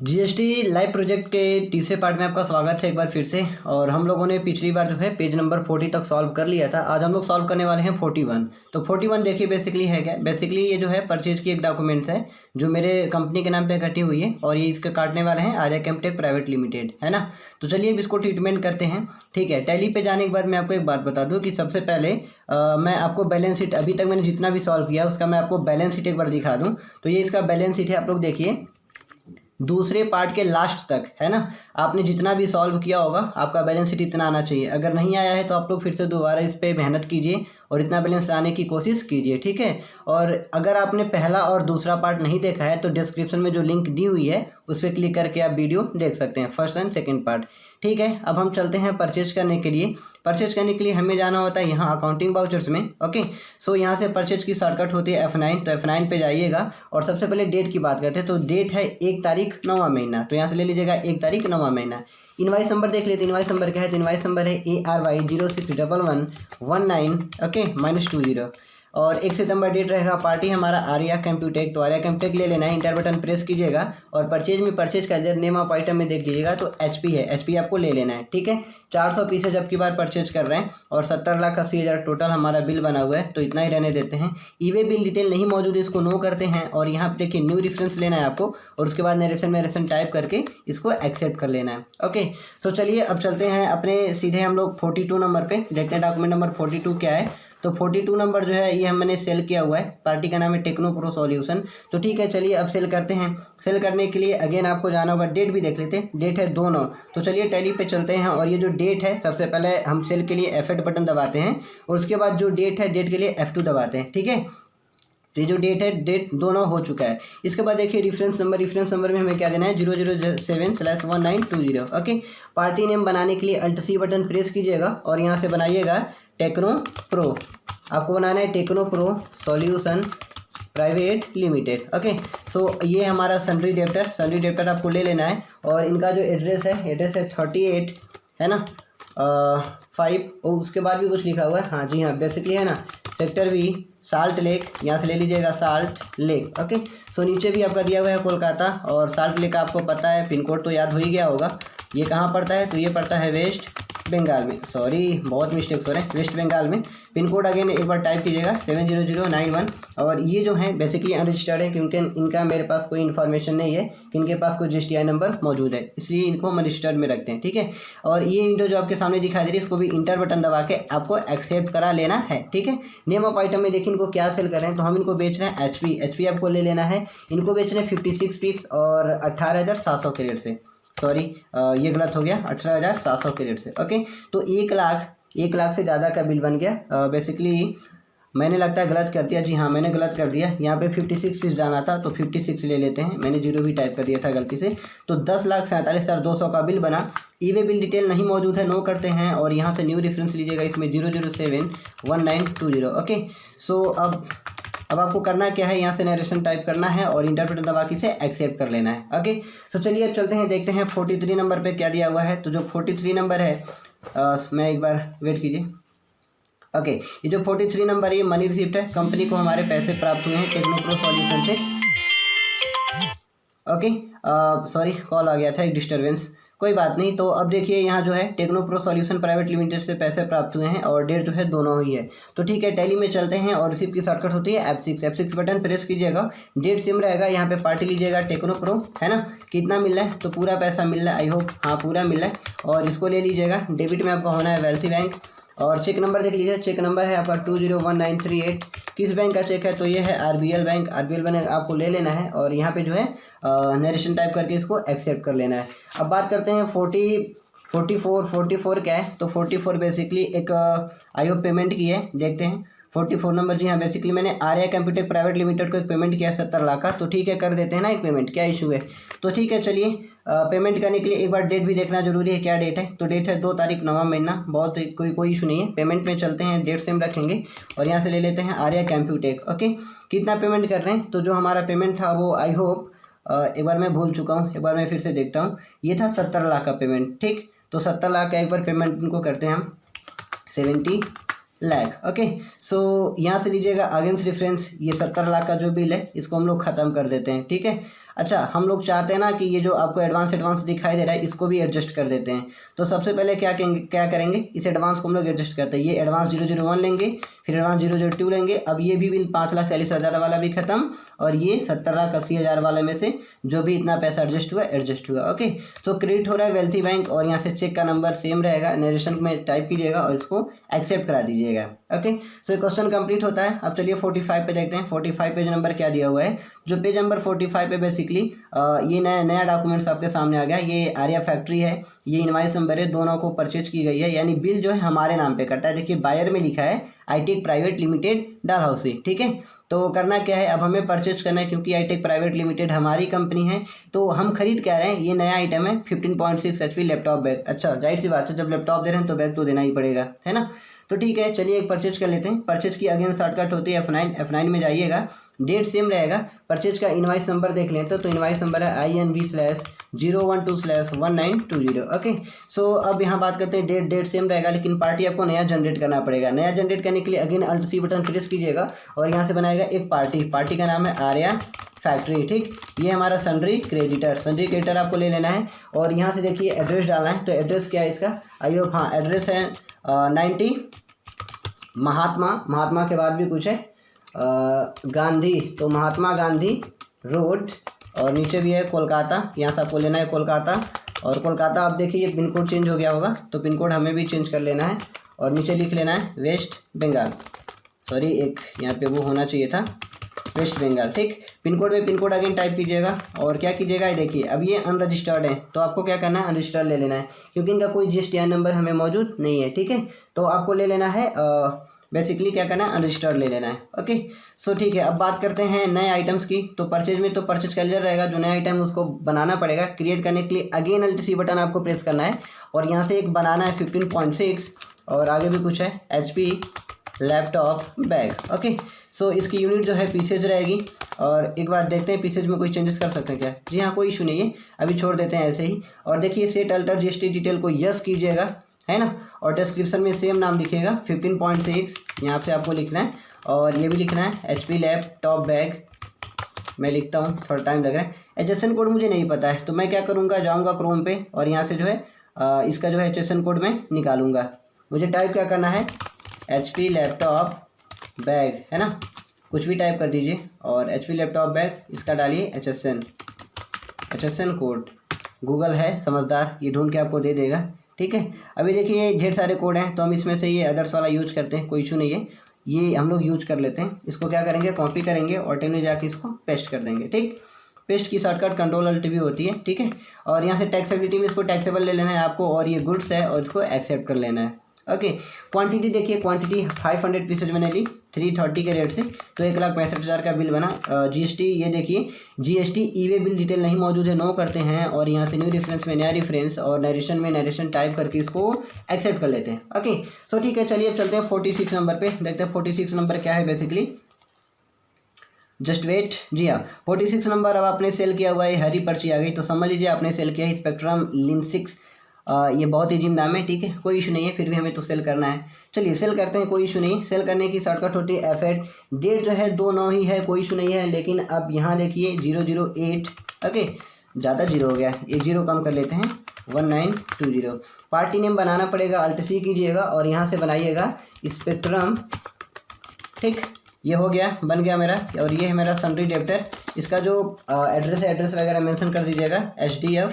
GST live project के तीसरे part में आपका स्वागत है एक बार फिर से। और हम लोगों ने पिछली बार जो है पेज नंबर 40 तक सॉल्व कर लिया था। आज हम लोग सॉल्व करने वाले हैं 41। तो 41 देखिए बेसिकली है क्या। बेसिकली ये जो है परचेज की एक डॉक्यूमेंट्स है जो मेरे कंपनी के नाम पे इकट्ठी हुई है और ये इसके काटने वाले हैं आर्या केमटेक प्राइवेट लिमिटेड, है ना। तो चलिए अब इसको ट्रीटमेंट करते हैं। ठीक है, टैली पे जाने के बाद मैं आपको एक बात बता दूँ कि सबसे पहले मैं आपको बैलेंस शीट, अभी तक मैंने जितना भी सॉल्व किया उसका मैं आपको बैलेंस शीट एक बार दिखा दूँ। तो ये इसका बैलेंस शीट है, आप लोग देखिए दूसरे पार्ट के लास्ट तक, है ना। आपने जितना भी सॉल्व किया होगा आपका बैलेंस शीट इतना आना चाहिए। अगर नहीं आया है तो आप लोग फिर से दोबारा इस पर मेहनत कीजिए और इतना बैलेंस लाने की कोशिश कीजिए, ठीक है। और अगर आपने पहला और दूसरा पार्ट नहीं देखा है तो डिस्क्रिप्शन में जो लिंक दी हुई है उस पर क्लिक करके आप वीडियो देख सकते हैं, फर्स्ट एंड सेकेंड पार्ट। ठीक है, अब हम चलते हैं परचेज करने के लिए। परचेज करने के लिए हमें जाना होता है यहाँ अकाउंटिंग वाउचर्स में। ओके, सो यहाँ से परचेज की शॉर्टकट होती है F9। तो F9 पे जाइएगा और सबसे पहले डेट की बात करते हैं। तो डेट है 1 तारीख 9वां महीना, तो यहाँ से ले लीजिएगा 1 तारीख 9वां महीना। इनवाइस नंबर देख लेते हैं, इनवाइस नंबर क्या है। तो इनवाइस नंबर है ARY 061119 ओके -20। और 1 सितंबर डेट रहेगा। पार्टी हमारा आर्या केमटेक, तो आर्या केमटेक ले लेना है। इंटर बटन प्रेस कीजिएगा और परचेज में परचेज का नेम ऑफ आइटम में देख लीजिएगा तो HP है, HP आपको ले लेना है। ठीक है, 400 पीसेज अब की बार परचेज कर रहे हैं और 70,80,000 टोटल हमारा बिल बना हुआ है, तो इतना ही रहने देते हैं। ईवे बिल डिटेल नहीं मौजूद है, इसको नो करते हैं और यहाँ पे देखिए न्यू रेफरेंस लेना है आपको और उसके बाद नरेशन टाइप करके इसको एक्सेप्ट कर लेना है। ओके, सो चलिए अब चलते हैं अपने सीधे हम लोग 42 नंबर पे देखते हैं डॉक्यूमेंट नंबर 42 क्या है। तो 42 नंबर जो है ये हमने सेल किया हुआ है, पार्टी का नाम है टेक्नो प्रो सॉल्यूशन। तो ठीक है, चलिए अब सेल करते हैं। सेल करने के लिए अगेन आपको जाना होगा, डेट भी देख लेते हैं, डेट है 2/9। तो चलिए टैली पे चलते हैं और ये जो डेट है सबसे पहले हम सेल के लिए F8 बटन दबाते हैं और उसके बाद जो डेट है डेट के लिए F2 दबाते हैं। ठीक है, तो ये जो डेट है डेट 2/9 हो चुका है। इसके बाद देखिए रेफरेंस नंबर में हमें क्या देना है 007/1920। ओके, पार्टी नेम बनाने के लिए Alt+C बटन प्रेस कीजिएगा और यहाँ से बनाइएगा टेक्नो प्रो। आपको बनाना है Techno Pro Solution Private Limited. Okay, so ये हमारा सन्ड्री डेप्टर आपको ले लेना है और इनका जो एड्रेस है 38 है ना 5 और उसके बाद भी कुछ लिखा हुआ है। हाँ जी हाँ, बेसिकली है ना सेक्टर B साल्ट लेक, यहाँ से ले लीजिएगा साल्ट लेक। ओके, सो नीचे भी आपका दिया हुआ है कोलकाता और साल्ट लेक आपको पता है, पिन कोड तो याद हो ही गया होगा। ये कहाँ पड़ता है, तो ये पड़ता है वेस्ट बंगाल में, सॉरी बहुत मिस्टेक्स हो रहे हैं, वेस्ट बंगाल में। पिन कोड अगेन एक बार टाइप कीजिएगा 70091। और ये जो है बेसिकली अनरजिस्टर्ड है क्योंकि इनका मेरे पास कोई इन्फॉर्मेशन नहीं है कि इनके पास कोई GSTI नंबर मौजूद है, इसलिए इनको हम रजिस्टर्ड में रखते हैं। ठीक है, और ये विंडो जो आपके सामने दिखाई दे रही है इसको भी इंटर बटन दबा के आपको एक्सेप्ट करा लेना है। ठीक है, नेम ऑफ आइटम में देखिए इनको क्या सेल कर रहे हैं, तो हम इनको बेच रहे हैं HP आपको ले लेना है। इनको बेच रहे हैं 56 पीस और 18,700 के रेट से, सॉरी ये गलत हो गया, 18,700 के रेट से। ओके, तो 1 लाख से ज़्यादा का बिल बन गया। बेसिकली मैंने लगता है गलत कर दिया, जी हाँ मैंने गलत कर दिया, यहाँ पे 56 पीस जाना था तो 56 ले लेते हैं, मैंने 0 भी टाइप कर दिया था गलती से। तो 10,47,200 का बिल बना। ईवे बिल डिटेल नहीं मौजूद है, नो करते हैं और यहाँ से न्यू रेफरेंस लीजिएगा, इसमें 0071920। ओके, सो अब आपको करना क्या है, यहाँ से नरेशन टाइप करना है और इंटर बटन दबा के इसे एक्सेप्ट कर लेना है। ओके, सो चलिए अब चलते हैं, देखते हैं 43 नंबर पे क्या दिया हुआ है। तो जो 43 नंबर है मैं एक बार वेट कीजिए। ओके, ये जो 43 नंबर है ये मनी रिसिप्ट है, कंपनी को हमारे पैसे प्राप्त हुए हैं टेक्नो प्रो सॉल्यूशन से। ओके, सॉरी कॉल आ गया था, एक डिस्टर्बेंस, कोई बात नहीं। तो अब देखिए यहाँ जो है Techno Pro Solution Private Limited से पैसे प्राप्त हुए हैं और डेट जो है 2/9 ही है। तो ठीक है, टैली में चलते हैं और रिसिप्ट की शॉर्टकट होती है F6 बटन प्रेस कीजिएगा, डेट सेम रहेगा, यहाँ पे पार्टी लीजिएगा टेक्नो प्रो, है ना। कितना मिल रहा है, तो पूरा पैसा मिल रहा है, आई होप हाँ पूरा मिल रहा है। और इसको ले लीजिएगा, डेबिट में आपका होना है वेल्थी बैंक। और चेक नंबर देख लीजिए, चेक नंबर है आपका 201938। किस बैंक का चेक है, तो ये है RBL बैंक आपको ले लेना है और यहाँ पे जो है नरेशन टाइप करके इसको एक्सेप्ट कर लेना है। अब बात करते हैं 44 क्या है, तो 44 बेसिकली एक IO पेमेंट की है, देखते हैं 44 नंबर। जी हाँ, बेसिकली मैंने आर्या केमटेक प्राइवेट लिमिटेड को एक पेमेंट किया 70 लाख का, तो ठीक है कर देते हैं ना एक पेमेंट, क्या इशू है। तो ठीक है चलिए, पेमेंट करने के लिए एक बार डेट भी देखना जरूरी है, क्या डेट है, तो डेट है 2 तारीख 9वां महीना, बहुत कोई इशू नहीं है। पेमेंट में चलते हैं, डेट सेम रखेंगे और यहाँ से ले लेते हैं आर्या केमटेक। ओके, कितना पेमेंट कर रहे हैं, तो जो हमारा पेमेंट था वो आई होप एक बार मैं भूल चुका हूँ, एक बार मैं फिर से देखता हूँ, ये था 70 लाख का पेमेंट। ठीक, तो 70 लाख का एक बार पेमेंट इनको करते हैं हम 70 लाख। ओके, सो यहाँ से लीजिएगा अगेंस्ट डिफरेंस, ये 70 लाख का जो बिल है इसको हम लोग ख़त्म कर देते हैं। ठीक है, अच्छा हम लोग चाहते हैं ना कि ये जो आपको एडवांस दिखाई दे रहा है इसको भी एडजस्ट कर देते हैं। तो सबसे पहले क्या करेंगे, इस एडवांस को हम लोग एडजस्ट करते हैं। ये एडवांस 001 लेंगे, फिर एडवांस 002 लेंगे। अब ये भी बिल 5,40,000 वाला भी खत्म, और ये 70,80,000 वाले में से जो भी इतना पैसा एडजस्ट हुआ। ओके, सो क्रेडिट हो रहा है वेल्थी बैंक, और यहाँ से चेक का नंबर सेम रहेगा, नरेशन में टाइप कीजिएगा और इसको एक्सेप्ट करा दीजिएगा। ओके, सो क्वेश्चन कंप्लीट होता है। अब चलिए 45 पे देखते हैं। 45 पेज नंबर क्या दिया हुआ है। जो पेज नंबर 45 पे बेसिकली ये नया डॉक्यूमेंट्स आपके सामने आ गया। ये आर्या फैक्ट्री है, ये इनवाइस नंबर है, दोनों को परचेज की गई है, यानी बिल जो है हमारे नाम पे कटा है। देखिए बायर में लिखा है आईटेक प्राइवेट लिमिटेड डलहौसी, ठीक है। तो करना क्या है, अब हमें परचेज करना है, क्योंकि आईटेक प्राइवेट लिमिटेड हमारी कंपनी है। तो हम खरीद क्या रहे हैं, ये नया आइटम है 15.6 HP लैपटॉप बैग। अच्छा जाहिर सी बात है, जब लैपटॉप दे रहे हैं तो बैग तो देना ही पड़ेगा, है ना। तो ठीक है, चलिए एक परचेज कर लेते हैं। परचेज की अगेन शॉर्टकट होती है F9 में जाइएगा, डेट सेम रहेगा। परचेज का इनवाइस नंबर देख लेते हैं, तो इनवाइस नंबर है INV/012/1920। ओके, सो अब यहाँ बात करते हैं, डेट सेम रहेगा, लेकिन पार्टी आपको नया जनरेट करना पड़ेगा। नया जनरेट करने के लिए अगेन Alt+C बटन प्रेस कीजिएगा और यहाँ से बनाएगा एक पार्टी का नाम है आर्या फैक्ट्री, ठीक। ये हमारा सन्ड्री क्रेडिटर आपको ले लेना है, और यहाँ से देखिए एड्रेस डालना है। तो एड्रेस क्या है इसका, आइयो, हाँ एड्रेस है 90 महात्मा के बाद भी कुछ है गांधी, तो महात्मा गांधी रोड, और नीचे भी है कोलकाता, यहाँ से आपको लेना है कोलकाता। और कोलकाता आप देखिए ये पिन कोड चेंज हो गया होगा, तो पिन कोड हमें भी चेंज कर लेना है, और नीचे लिख लेना है वेस्ट बंगाल, सॉरी एक यहाँ पे वो होना चाहिए था, वेस्ट बंगाल, ठीक। पिन कोड अगेन टाइप कीजिएगा, और क्या कीजिएगा, ये देखिए अब ये अनरजिस्टर्ड है, तो आपको क्या करना है, अनरजिस्टर्ड ले लेना है, क्योंकि इनका कोई GSTN नंबर हमें मौजूद नहीं है, ठीक है। तो आपको ले लेना है बेसिकली क्या करना है, अनरजिस्टर्ड ले लेना है। ओके, सो ठीक है, अब बात करते हैं नए आइटम्स की। तो परचेज में तो परचेज कैलेंडर रहेगा, जो नया आइटम उसको बनाना पड़ेगा। क्रिएट करने के लिए अगेन Alt+C बटन आपको प्रेस करना है, और यहाँ से एक बनाना है 15.6, और आगे भी कुछ है HP लैपटॉप बैग। ओके, सो इसकी यूनिट जो है पीसेज रहेगी, और एक बार देखते हैं पीसेज में कोई चेंजेस कर सकते हैं क्या। जी हाँ, कोई इशू नहीं है, अभी छोड़ देते हैं ऐसे ही। और देखिए सेट अल्टर GST डिटेल को यस कीजिएगा, है ना, और डिस्क्रिप्शन में सेम नाम लिखिएगा 15.6 यहाँ से आपको लिखना है, और ये भी लिखना है HP लैपटॉप बैग। मैं लिखता हूँ, थोड़ा टाइम लग रहा है। HSN कोड मुझे नहीं पता है, तो मैं क्या करूँगा, जाऊँगा क्रोम पे, और यहाँ से जो है इसका जो है HSN कोड मैं निकालूंगा। मुझे टाइप क्या करना है, HP लैपटॉप बैग, है ना, कुछ भी टाइप कर दीजिए, और HP लैपटॉप बैग इसका डालिए HSN कोड। गूगल है समझदार, ये ढूंढ के आपको दे देगा, ठीक है। अभी देखिए ढेर सारे कोड हैं, तो हम इसमें से ये अदर्स वाला यूज करते हैं, कोई इशू नहीं है, ये हम लोग यूज कर लेते हैं। इसको क्या करेंगे, कॉपी करेंगे और टेम में जाके इसको पेस्ट कर देंगे, ठीक। पेस्ट की शॉर्टकट Ctrl+Alt भी होती है, ठीक है। और यहाँ से टैक्सेबिलिटी में इसको टैक्सेबल ले लेना है आपको, और ये गुड्स है और इसको एक्सेप्ट कर लेना है। ओके, क्वांटिटी देखिए, क्वांटिटी 500 पीसेज मैंने ली 330 के रेट से, तो 1,65,000 का बिल बना। GST ये देखिए, GST ई-वे बिल डिटेल नहीं मौजूद है, नो करते हैं, और यहाँ से न्यू रेफरेंस में नया रेफरेंस, और नरेशन में नरेशन टाइप करके इसको एक्सेप्ट कर लेते हैं। ओके, सो ठीक है, चलिए अब चलते हैं 46 नंबर पे, देखते हैं 46 नंबर क्या है बेसिकली। जस्ट वेट, जी हाँ 46 नंबर अब आपने सेल किया हुआ है, हरी पर्ची आ गई, तो समझ लीजिए आपने सेल किया है स्पेक्ट्रम लिन6। ये बहुत ही जिम नाम है, ठीक है, कोई इशू नहीं है, फिर भी हमें तो सेल करना है। चलिए सेल करते हैं, कोई इशू नहीं। सेल करने की शॉर्टकट होती है F8। डेट जो है 2/9 ही है, कोई इशू नहीं है, लेकिन अब यहाँ देखिए 008, ओके ज़्यादा जीरो हो गया, एक जीरो कम कर लेते हैं 1920। पार्टी नेम बनाना पड़ेगा, Alt+C कीजिएगा और यहाँ से बनाइएगा स्पेक्ट्रम, ठीक, ये हो गया, बन गया मेरा। और ये है मेरा सन्ड्री डेप्टर, इसका जो एड्रेस है, एड्रेस वगैरह मेंशन कर दीजिएगा, HDF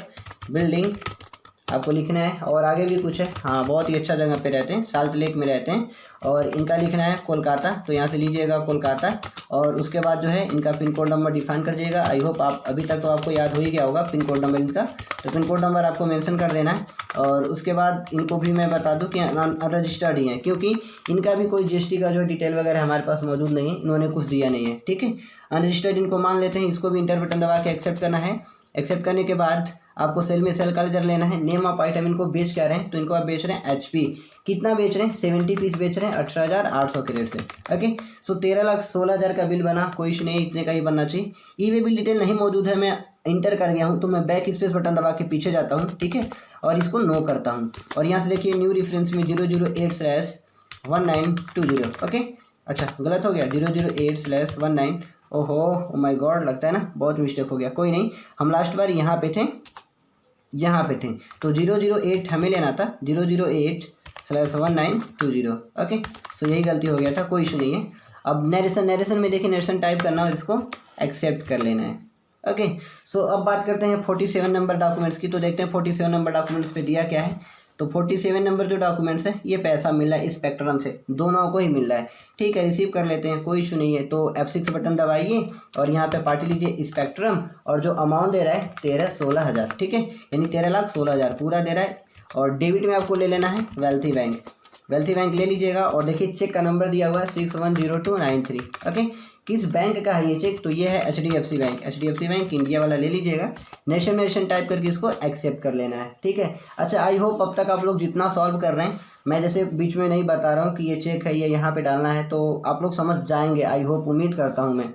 बिल्डिंग आपको लिखना है। और आगे भी कुछ है, हाँ बहुत ही अच्छा जगह पे रहते हैं, साल्ट लेक में रहते हैं, और इनका लिखना है कोलकाता, तो यहाँ से लीजिएगा कोलकाता। और उसके बाद जो है इनका पिन कोड नंबर डिफाइन कर दीजिएगा। आई होप आप अभी तक तो आपको याद हो ही गया होगा पिन कोड नंबर इनका, तो पिन कोड नंबर आपको मेंशन कर देना है। और उसके बाद इनको भी मैं बता दूं कि अनरजिस्टर्ड ही है, क्योंकि इनका भी कोई GST का जो डिटेल वगैरह हमारे पास मौजूद नहीं है, इन्होंने कुछ दिया नहीं है, ठीक है। अनरजिस्टर्ड इनको मान लेते हैं, इसको भी इंटर बटन दबा के एक्सेप्ट करना है। एक्सेप्ट करने के बाद आपको सेल में सेल का लेजर लेना है। नेम ऑफ आइटम इनको बेच क्या रहे हैं, तो इनको आप बेच रहे हैं HP, कितना बेच रहे हैं 70 पीस बेच रहे हैं 18,800 के रेट से। ओके, सो 13,16,000 का बिल बना, कोई इशू नहीं, इतने का ही बनना चाहिए। ई-वे बिल डिटेल नहीं मौजूद है, मैं इंटर कर गया हूँ, तो मैं बैक स्पेस बटन दबा के पीछे जाता हूँ, ठीक है, और इसको नो करता हूँ। और यहाँ से देखिए न्यू रेफरेंस में 008/1920, ओके, अच्छा गलत हो गया, 008/1920 ओहो ओ माय गॉड, लगता है ना बहुत मिस्टेक हो गया, कोई नहीं, हम लास्ट बार यहाँ पे थे, यहाँ पे थे, तो 008 हमें लेना था, 008/1920। ओके, सो यही गलती हो गया था, कोई इशू नहीं है। अब नरेशन में देखिए, नरेशन टाइप करना और इसको एक्सेप्ट कर लेना है। ओके, सो अब बात करते हैं 47 नंबर डॉक्यूमेंट्स की। तो देखते हैं 47 नंबर डॉक्यूमेंट्स पे दिया क्या है। तो 47 नंबर जो डॉक्यूमेंट्स है, ये पैसा मिल रहा है स्पेक्ट्रम से, दोनों को ही मिल रहा है। ठीक है, रिसीव कर लेते हैं, कोई इशू नहीं है। तो F6 बटन दबाइए और यहाँ पे पार्टी लीजिए स्पेक्ट्रम, और जो अमाउंट दे रहा है 13-16 हज़ार, ठीक है, यानी 13,16,000 पूरा दे रहा है। और डेबिट में आपको ले लेना है वेल्थी बैंक, वेल्थी बैंक ले लीजिएगा। और देखिए चेक का नंबर दिया हुआ है 610293। ओके, किस बैंक का है ये चेक, तो ये है HDFC bank, HDFC bank India वाला ले लीजिएगा। नेशन टाइप करके इसको एक्सेप्ट कर लेना है। ठीक है, अच्छा, आई होप अब तक आप लोग जितना सॉल्व कर रहे हैं, मैं जैसे बीच में नहीं बता रहा हूँ कि ये चेक है, ये यहाँ पे डालना है, तो आप लोग समझ जाएंगे, आई होप, उम्मीद करता हूँ मैं।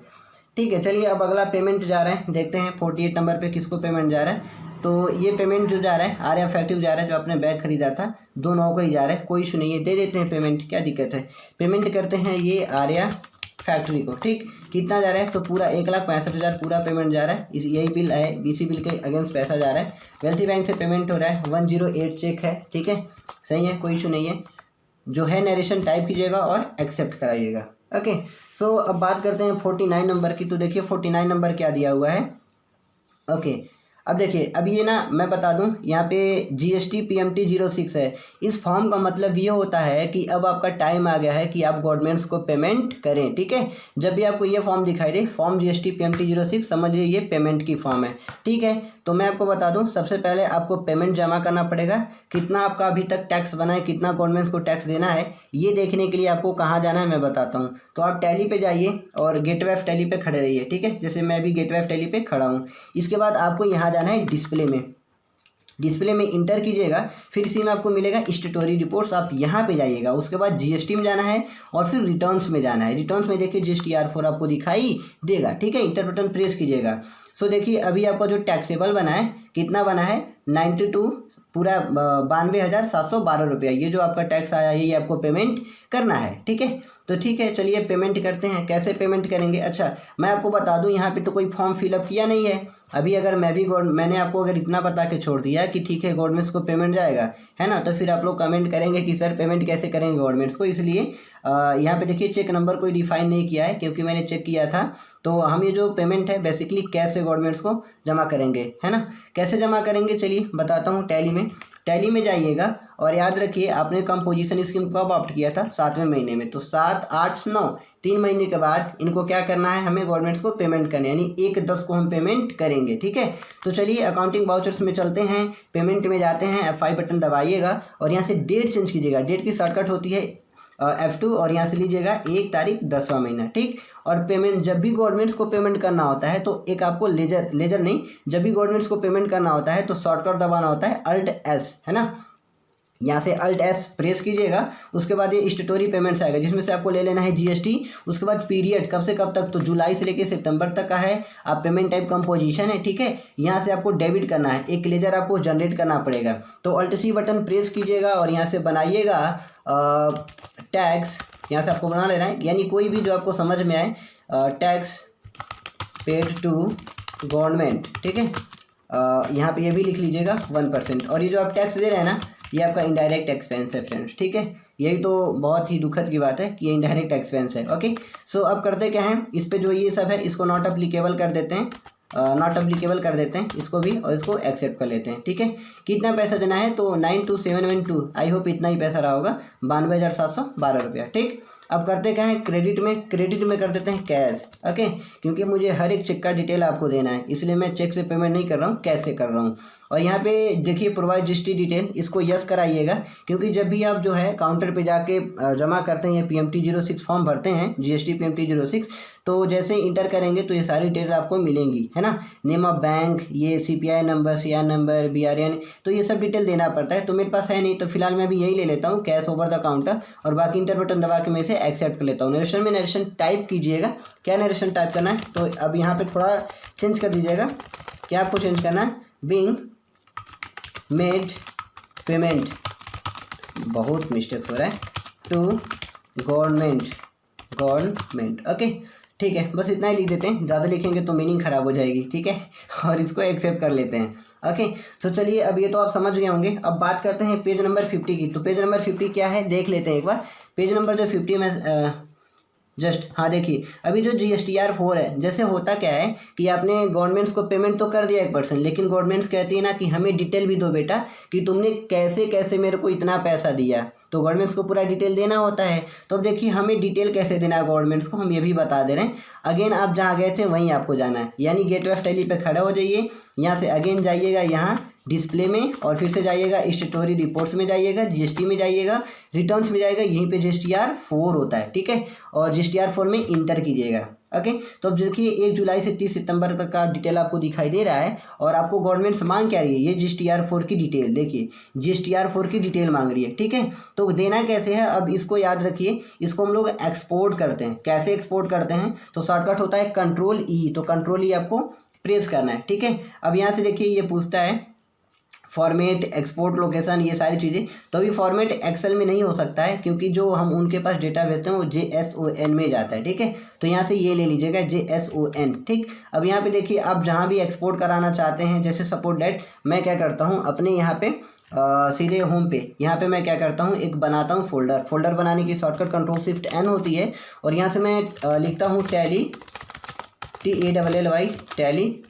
ठीक है, चलिए अब अगला पेमेंट जा रहा है, देखते हैं 48 नंबर पे किसको पेमेंट जा रहा है। तो ये पेमेंट जो जा रहा है आर्या फैक्टिव जा रहा है, जो आपने बैग खरीदा था, दोनों को ही जा रहा है, कोई इशू नहीं है, दे देते हैं पेमेंट, क्या दिक्कत है। पेमेंट करते हैं ये आर्या फैक्ट्री को। ठीक, कितना जा रहा है, तो पूरा 1,65,000 पूरा पेमेंट जा रहा है। यही बिल है, BC बिल के अगेंस्ट पैसा जा रहा है। वेल्थी बैंक से पेमेंट हो रहा है, 108 चेक है। ठीक है, सही है, कोई इशू नहीं है। जो है नरेशन टाइप कीजिएगा और एक्सेप्ट कराइएगा। ओके, सो अब बात करते हैं 49 नंबर की। तो देखिए 49 नंबर क्या दिया हुआ है। ओके, अब देखिए, अब ये ना मैं बता दूं, यहाँ पे GST PMT 06 है। इस फॉर्म का मतलब ये होता है कि अब आपका टाइम आ गया है कि आप गवर्नमेंट्स को पेमेंट करें। ठीक है, जब भी आपको ये फॉर्म दिखाई दे, फॉर्म GST PMT 06, समझिए ये पेमेंट की फॉर्म है। ठीक है, तो मैं आपको बता दूं, सबसे पहले आपको पेमेंट जमा करना पड़ेगा। कितना आपका अभी तक टैक्स बना है, कितना गवर्नमेंट्स को टैक्स देना है, ये देखने के लिए आपको कहाँ जाना है मैं बताता हूँ। तो आप टैली पे जाइए और गेटवे ऑफ टैली पे खड़े रहिए। ठीक है, जैसे मैं भी गेटवे ऑफ टैली पे खड़ा हूँ। इसके बाद आपको यहाँ जाना है डिस्प्ले में, डिस्प्ले में इंटर कीजिएगा, फिर इसी में आपको मिलेगा स्टेटोरी रिपोर्ट्स, आप यहाँ पे जाइएगा। उसके बाद GST में जाना है और फिर रिटर्न्स में जाना है। रिटर्न्स में देखिए GSTR4 आपको दिखाई देगा। ठीक है, इंटर बटन प्रेस कीजिएगा। सो देखिए अभी आपका जो टैक्सेबल बना है, कितना बना है, 92 पूरा 92,712 रुपया, ये जो आपका टैक्स आया है ये आपको पेमेंट करना है। ठीक है, तो ठीक है, चलिए पेमेंट करते हैं। कैसे पेमेंट करेंगे, अच्छा मैं आपको बता दूं, यहाँ पे तो कोई फॉर्म फिलअप किया नहीं है अभी। अगर मैंने आपको अगर इतना बता के छोड़ दिया कि ठीक है गवर्नमेंट्स को पेमेंट जाएगा, है ना, तो फिर आप लोग कमेंट करेंगे कि सर पेमेंट कैसे करेंगे गवर्नमेंट्स को। इसलिए यहाँ पे देखिए चेक नंबर कोई डिफाइन नहीं किया है, क्योंकि मैंने चेक किया था। तो हम ये जो पेमेंट है बेसिकली कैश से गवर्नमेंट्स को जमा करेंगे, है ना। कैसे जमा करेंगे चलिए बताता हूँ। टैली में जाइएगा और याद रखिए आपने कंपोजिशन स्कीम कब ऑप्ट किया था, 7वें महीने में। तो 7, 8, 9 3 महीने के बाद इनको क्या करना है, हमें गवर्नमेंट्स को पेमेंट करना है, यानी 1/10 को हम पेमेंट करेंगे। ठीक है, तो चलिए अकाउंटिंग वाउचर्स में चलते हैं, पेमेंट में जाते हैं, F5 बटन दबाइएगा और यहाँ से डेट चेंज कीजिएगा। डेट की शॉर्टकट होती है F2 और यहाँ से लीजिएगा 1 तारीख 10वां महीना। ठीक, और पेमेंट जब भी गवर्नमेंट्स को पेमेंट करना होता है तो एक आपको लेजर नहीं, जब भी गवर्नमेंट्स को पेमेंट करना होता है तो शॉर्टकट दबाना होता है Alt+S, है ना। यहाँ से Alt+S प्रेस कीजिएगा। उसके बाद ये स्टेटोरी पेमेंट्स आएगा, जिसमें से आपको ले लेना है GST। उसके बाद पीरियड कब से कब तक, तो जुलाई से लेकर सितंबर तक का है। आप पेमेंट टाइप कंपोजिशन है। ठीक है, यहाँ से आपको डेबिट करना है, एक लेजर आपको जनरेट करना पड़ेगा। तो Alt+C बटन प्रेस कीजिएगा और यहाँ से बनाइएगा टैक्स, यहाँ से आपको बना लेना है, यानी कोई भी जो आपको समझ में आए, टैक्स पेड टू गवर्नमेंट। ठीक है, यहाँ पे ये भी लिख लीजिएगा 1%। और ये जो आप टैक्स दे रहे हैं ना, ये आपका इनडायरेक्ट एक्सपेंस है फ्रेंड्स। ठीक है, यही तो बहुत ही दुखद की बात है कि ये इनडायरेक्ट एक्सपेंस है। ओके, सो अब करते क्या है, इस पे जो ये सब है इसको नॉट अप्लीकेबल कर देते हैं, नॉट अप्लीकेबल कर देते हैं इसको भी, और इसको एक्सेप्ट कर लेते हैं। ठीक है, कितना पैसा देना है, तो 92712, आई होप इतना ही पैसा रहा होगा, 92,712 रुपया। ठीक, अब करते क्या है, क्रेडिट में कर देते हैं कैश। ओके, क्योंकि मुझे हर एक चेक का डिटेल आपको देना है, इसलिए मैं चेक से पेमेंट नहीं कर रहा हूँ, कैश से कर रहा हूँ। और यहाँ पे देखिए प्रोवाइड GST डिटेल, इसको यस कराइएगा, क्योंकि जब भी आप जो है काउंटर पे जाके जमा करते हैं, ये PMT 06 फॉर्म भरते हैं, GST PMT 06, तो जैसे ही इंटर करेंगे तो ये सारी डिटेल आपको मिलेंगी, है ना। नेम ऑफ बैंक, ये CPI number, CR number, BRN, तो ये सब डिटेल देना पड़ता है। तो मेरे पास है नहीं, तो फिलहाल मैं भी यही ले लेता हूँ, कैश ओवर द काउंटर, और बाकी इंटर बटन दबा के मैं इसे एक्सेप्ट कर लेता हूँ। नरेशन में नरेशन टाइप कीजिएगा, क्या नरेशन टाइप करना है, तो अब यहाँ पे थोड़ा चेंज कर दीजिएगा। क्या आपको चेंज करना है, बिंग मेड पेमेंट, बहुत मिस्टेक्स हो रहा है, टू गवर्नमेंट। ओके, ठीक है, बस इतना ही लिख देते हैं, ज़्यादा लिखेंगे तो मीनिंग ख़राब हो जाएगी, ठीक है। और इसको एक्सेप्ट कर लेते हैं। ओके, सो चलिए अब ये तो आप समझ गए होंगे। अब बात करते हैं पेज नंबर 50 की। तो पेज नंबर 50 क्या है देख लेते हैं एक बार। पेज नंबर जो 50 में जस्ट हाँ देखिए, अभी जो GSTR 4 है, जैसे होता क्या है कि आपने गवर्नमेंट्स को पेमेंट तो कर दिया 1%, लेकिन गवर्नमेंट्स कहती है ना कि हमें डिटेल भी दो बेटा कि तुमने कैसे कैसे मेरे को इतना पैसा दिया। तो गवर्नमेंट्स को पूरा डिटेल देना होता है। तो अब देखिए हमें डिटेल कैसे देना है गवर्नमेंट्स को, हम ये भी बता दे रहे हैं। अगेन आप जहाँ गए थे वहीं आपको जाना है, यानी गेटवे ऑफ टैली पे खड़े हो जाइए। यहाँ से अगेन जाइएगा यहाँ डिस्प्ले में, और फिर से जाइएगा स्टेटोरी रिपोर्ट्स में, जाइएगा GST में, जाइएगा रिटर्न्स में, जाइएगा यहीं पे GSTR 4 होता है, ठीक है। और GSTR 4 में इंटर कीजिएगा। ओके, तो अब देखिए 1 जुलाई से 30 सितंबर तक का डिटेल आपको दिखाई दे रहा है। और आपको गवर्नमेंट मांग क्या रही है, ये GSTR 4 की डिटेल देखिए, GSTR 4 की डिटेल मांग रही है, ठीक है। तो देना कैसे है, अब इसको याद रखिए, इसको हम लोग एक्सपोर्ट करते हैं। कैसे एक्सपोर्ट करते हैं, तो शॉर्टकट होता है Ctrl+E। तो Ctrl+E आपको प्रेस करना है, ठीक है। अब यहाँ से देखिए ये पूछता है फॉर्मेट, एक्सपोर्ट लोकेशन, ये सारी चीज़ें। तो अभी फॉर्मेट एक्सेल में नहीं हो सकता है, क्योंकि जो हम उनके पास डेटा भेजते हैं वो JSON में जाता है, ठीक है। तो यहाँ से ये ले लीजिएगा JSON, ठीक। अब यहाँ पे देखिए आप जहाँ भी एक्सपोर्ट कराना चाहते हैं, जैसे सपोज डेट मैं क्या करता हूँ अपने यहाँ पे सीधे होम पे, यहाँ पे मैं क्या करता हूँ एक बनाता हूँ फोल्डर बनाने की शॉर्टकट Ctrl+Shift+N होती है। और यहाँ से मैं लिखता हूँ टैली, TALLY टैली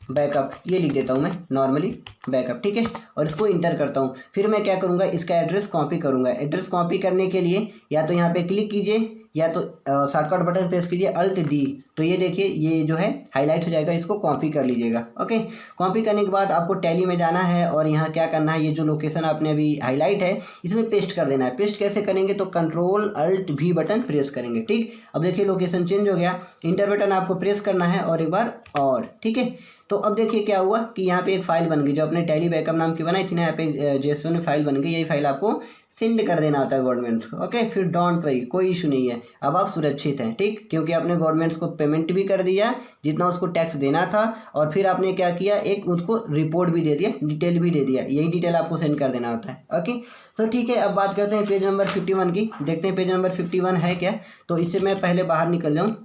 बैकअप, ये लिख देता हूँ मैं नॉर्मली बैकअप, ठीक है। और इसको इंटर करता हूँ। फिर मैं क्या करूँगा, इसका एड्रेस कॉपी करूँगा। एड्रेस कॉपी करने के लिए या तो यहाँ पे क्लिक कीजिए, या तो शॉर्टकट बटन प्रेस कीजिए Alt+D। तो ये देखिए ये जो है हाईलाइट हो जाएगा, इसको कॉपी कर लीजिएगा। ओके, कॉपी करने के बाद आपको टैली में जाना है, और यहाँ क्या करना है, ये जो लोकेशन आपने अभी हाईलाइट है इसमें पेस्ट कर देना है। पेस्ट कैसे करेंगे, तो Ctrl+Alt+V बटन प्रेस करेंगे, ठीक। अब देखिए लोकेशन चेंज हो गया। इंटर बटन आपको प्रेस करना है और एक बार और, ठीक है। तो अब देखिए क्या हुआ कि यहाँ पे एक फाइल बन गई, जो अपने टैली बैकअप नाम की बनाई थी ना, यहाँ पे JSON फाइल बन गई। यही फाइल आपको सेंड कर देना होता है गवर्नमेंट्स को। ओके, फिर डोंट वरी, कोई इशू नहीं है, अब आप सुरक्षित हैं, ठीक। क्योंकि आपने गवर्नमेंट्स को पेमेंट भी कर दिया जितना उसको टैक्स देना था, और फिर आपने क्या किया, एक उसको रिपोर्ट भी दे दिया, डिटेल भी दे दिया। यही डिटेल आपको सेंड कर देना होता है। ओके, तो ठीक है, अब बात करते हैं पेज नंबर 51 की। देखते हैं पेज नंबर 51 है क्या। तो इससे मैं पहले बाहर निकल जाऊँ,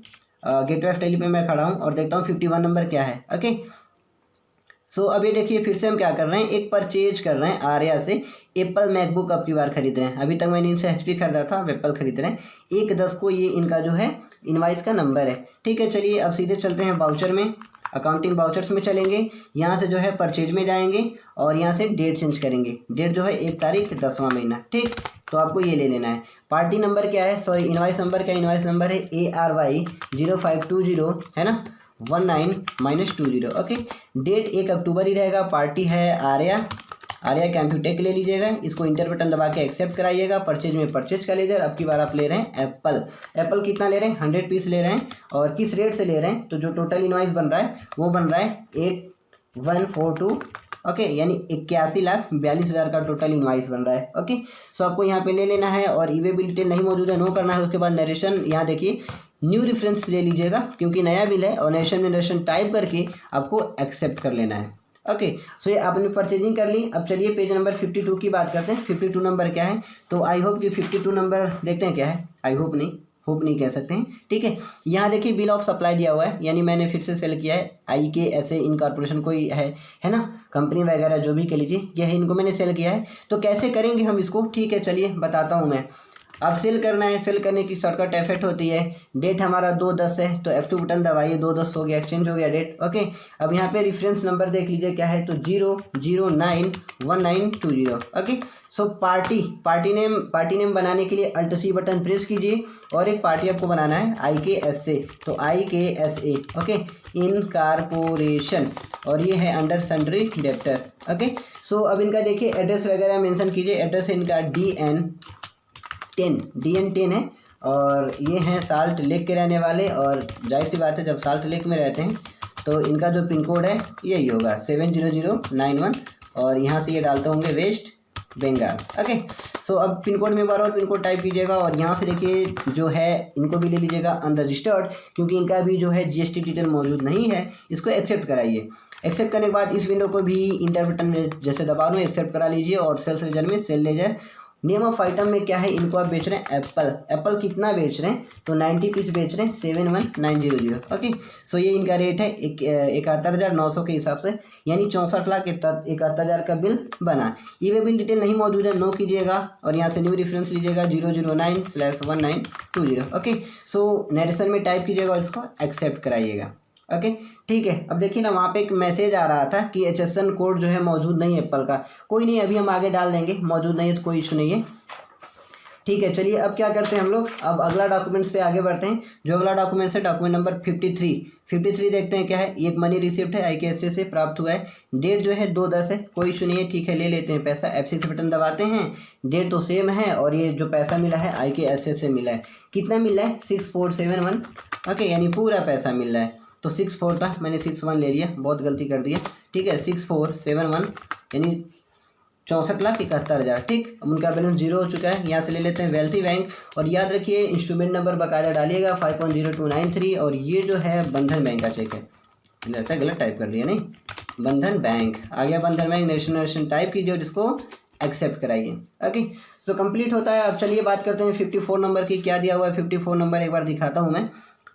गेटवे ऑफ टैली पे मैं खड़ा हूँ और देखता हूँ 51 नंबर क्या है। ओके, सो अभी देखिए फिर से हम क्या कर रहे हैं, एक परचेज कर रहे हैं आर्या से। एप्पल मैकबुक अब की बार खरीद रहे हैं। अभी तक मैंने इनसे HP खरीदा था, अब एप्पल खरीद रहे हैं। 1/10 को ये इनका जो है इनवाइस का नंबर है, ठीक है। चलिए अब सीधे चलते हैं वाउचर में, अकाउंटिंग वाउचर्स में चलेंगे। यहाँ से जो है परचेज में जाएंगे और यहाँ से डेट चेंज करेंगे। डेट जो है 1 तारीख 10वां महीना, ठीक। तो आपको ये ले लेना है। पार्टी नंबर क्या है, सॉरी इनवाइस नंबर क्या है, इनवाइस नंबर है ARY 0520 है ना, 19-20। ओके, डेट 1 अक्टूबर ही रहेगा। पार्टी है आर्या कंप्यूटेक ले लीजिएगा। इसको इंटर बटन दबा के एक्सेप्ट कराइएगा। परचेज में परचेज कर लीजिएगा। अब की बार आप ले रहे हैं एप्पल कितना ले रहे हैं, 100 पीस ले रहे हैं। और किस रेट से ले रहे हैं, तो जो टोटल इनवाइस बन रहा है वो बन रहा है 8142। ओके, यानी 81,42,000 का टोटल इनवाइस बन रहा है। ओके, सो आपको यहाँ पे ले लेना है, और ईवे बिल डिटेल नहीं मौजूद है, नो करना है। उसके बाद नरेशन, यहाँ देखिए न्यू रेफरेंस ले लीजिएगा क्योंकि नया बिल है, और नरेशन टाइप करके आपको एक्सेप्ट कर लेना है। ओके, सो ये आपने परचेजिंग कर ली। अब चलिए पेज नंबर 52 की बात करते हैं। 52 नंबर क्या है, तो आई होप कि 52 नंबर देखते हैं क्या है। आई होप नहीं कह सकते हैं, ठीक है। यहाँ देखिए बिल ऑफ सप्लाई दिया हुआ है, यानी मैंने फिर से सेल किया है IKSA इनकॉर्पोरेशन कोई है ना, कंपनी वगैरह जो भी कह लीजिए, यह है, इनको मैंने सेल किया है। तो कैसे करेंगे हम इसको, ठीक है चलिए बताता हूँ मैं। अब सेल करना है, सेल करने की शॉर्टकट F8 होती है। डेट हमारा 2/10 है, तो F2 बटन दबाइए, 2/10 हो गया, एक्सचेंज हो गया डेट। ओके, अब यहाँ पे रेफरेंस नंबर देख लीजिए क्या है, तो 0091920। ओके, सो पार्टी नेम बनाने के लिए Alt+C बटन प्रेस कीजिए, और एक पार्टी आपको बनाना है IKSA, तो IKSA ओके इनकॉर्पोरेशन, और ये है अंडर सन्ड्री डेप्टर। ओके, सो अब इनका देखिए एड्रेस वगैरह मेंशन कीजिए। एड्रेस इनका DN10 है, और ये हैं साल्ट लेक के रहने वाले। और जाहिर सी बात है जब साल्ट लेक में रहते हैं तो इनका जो पिन कोड है यही होगा 70091, और यहाँ से ये डालते होंगे वेस्ट बंगाल। ओके, सो अब पिन कोड में एक बार और पिन कोड टाइप कीजिएगा, और यहाँ से देखिए जो है इनको भी ले लीजिएगा अनरजिस्टर्ड, क्योंकि इनका भी जो है GST डिटेल मौजूद नहीं है। इसको एक्सेप्ट कराइए। एक्सेप्ट करने के बाद इस विंडो को भी इंटर बटन में जैसे दबा लूँ एक्सेप्ट करा लीजिए, और सेल्स रीजन में sale ledger name of item में क्या है, इनको आप बेच रहे हैं एप्पल। एप्पल कितना बेच रहे हैं, तो 90 पीस बेच रहे हैं 71900। ओके, सो ये इनका रेट है 71,900 के हिसाब से, यानी 64,71,000 का बिल बना। ये वे बिल डिटेल नहीं मौजूद है, नो कीजिएगा और यहाँ से न्यू रेफरेंस लीजिएगा 009/1920। ओके, सो नरेशन में टाइप कीजिएगा और इसको एक्सेप्ट कराइएगा। ओके, ठीक है। अब देखिए ना, वहाँ पे एक मैसेज आ रहा था कि HSN कोड जो है मौजूद नहीं है एप्पल का। कोई नहीं, अभी हम आगे डाल देंगे, मौजूद नहीं है तो कोई इशू नहीं है। ठीक है, चलिए अब क्या करते हैं हम लोग, अब अगला डॉक्यूमेंट्स पे आगे बढ़ते हैं। जो अगला डॉक्यूमेंट्स है डॉक्यूमेंट नंबर 53 देखते हैं क्या है। एक मनी रिसिप्ट है, IKSA से प्राप्त हुआ है। डेट जो है 2/10 है, कोई इशू नहीं है। ठीक है, ले लेते हैं पैसा। F6 बटन दबाते हैं, डेट तो सेम है और ये जो पैसा मिला है IKSA से मिला है। कितना मिला है, 6471। ओके, यानी पूरा पैसा मिल रहा है। तो 64 था, मैंने 61 ले लिया, बहुत गलती कर दिया। ठीक है, 6471 यानी 64,71,000। ठीक, अब उनका बैलेंस 0 हो चुका है। यहाँ से ले लेते हैं वेल्थी बैंक, और याद रखिए इंस्ट्रूमेंट नंबर बकायदा डालिएगा 5.0293, और ये जो है बंधन बैंक का चेक है। लगता है गलत टाइप कर दिया, नहीं, बंधन बैंक आ गया। बंधन बैंक नेशनल टाइप कीजिए और इसको एक्सेप्ट कराइए। ओके, सो कंप्लीट होता है। अब चलिए बात करते हैं 54 नंबर की। क्या दिया हुआ है 54 नंबर, एक बार दिखाता हूँ मैं।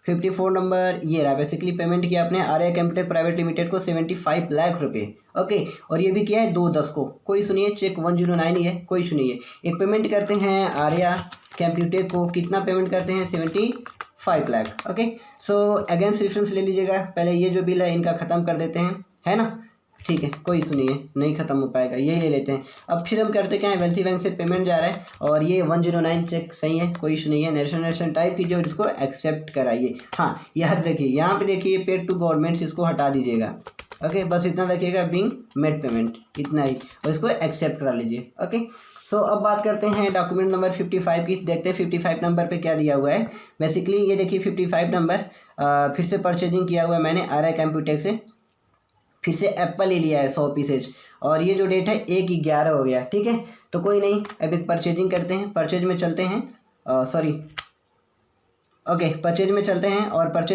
54 नंबर ये रहा। बेसिकली पेमेंट किया आपने आर्या केमटेक प्राइवेट लिमिटेड को 75 लाख रुपए। ओके, और ये भी किया है 2/10 को। कोई सुनिए, चेक 109 ही है, कोई सुनिए। एक पेमेंट करते हैं आर्या केमटेक को, कितना पेमेंट करते हैं, 75 lakh. Okay, so against reference ले लीजिएगा। पहले ये जो बिल है इनका ख़त्म कर देते हैं, है ना। ठीक है, कोई सुनिए, नहीं ख़त्म हो पाएगा, यही ले लेते हैं। अब फिर हम करते क्या है, वेल्थी बैंक से पेमेंट जा रहा है और ये 109 चेक सही है, कोई इशू नहीं है। नेशनल टाइप कीजिए और इसको एक्सेप्ट कराइए। हाँ, याद रखिए यहाँ पे देखिए पेड टू गवर्नमेंट्स, इसको हटा दीजिएगा। ओके, बस इतना रखिएगा, बिंग मेड पेमेंट, इतना ही, और इसको एक्सेप्ट करा लीजिए। ओके, सो अब बात करते हैं डॉक्यूमेंट नंबर 55 की। देखते हैं 55 नंबर पे क्या दिया हुआ है। बेसिकली ये देखिए 55 नंबर फिर से परचेजिंग किया हुआ है मैंने आर्या केमटेक से। फिर से एप्पल ले लिया है 100 पीसेज, और ये जो डेट है 1/11 हो गया। ठीक है, तो कोई नहीं, अब एक परचेजिंग करते हैं। परचेज में चलते हैं, सॉरी, ओके, परचेज में चलते हैं और परचेज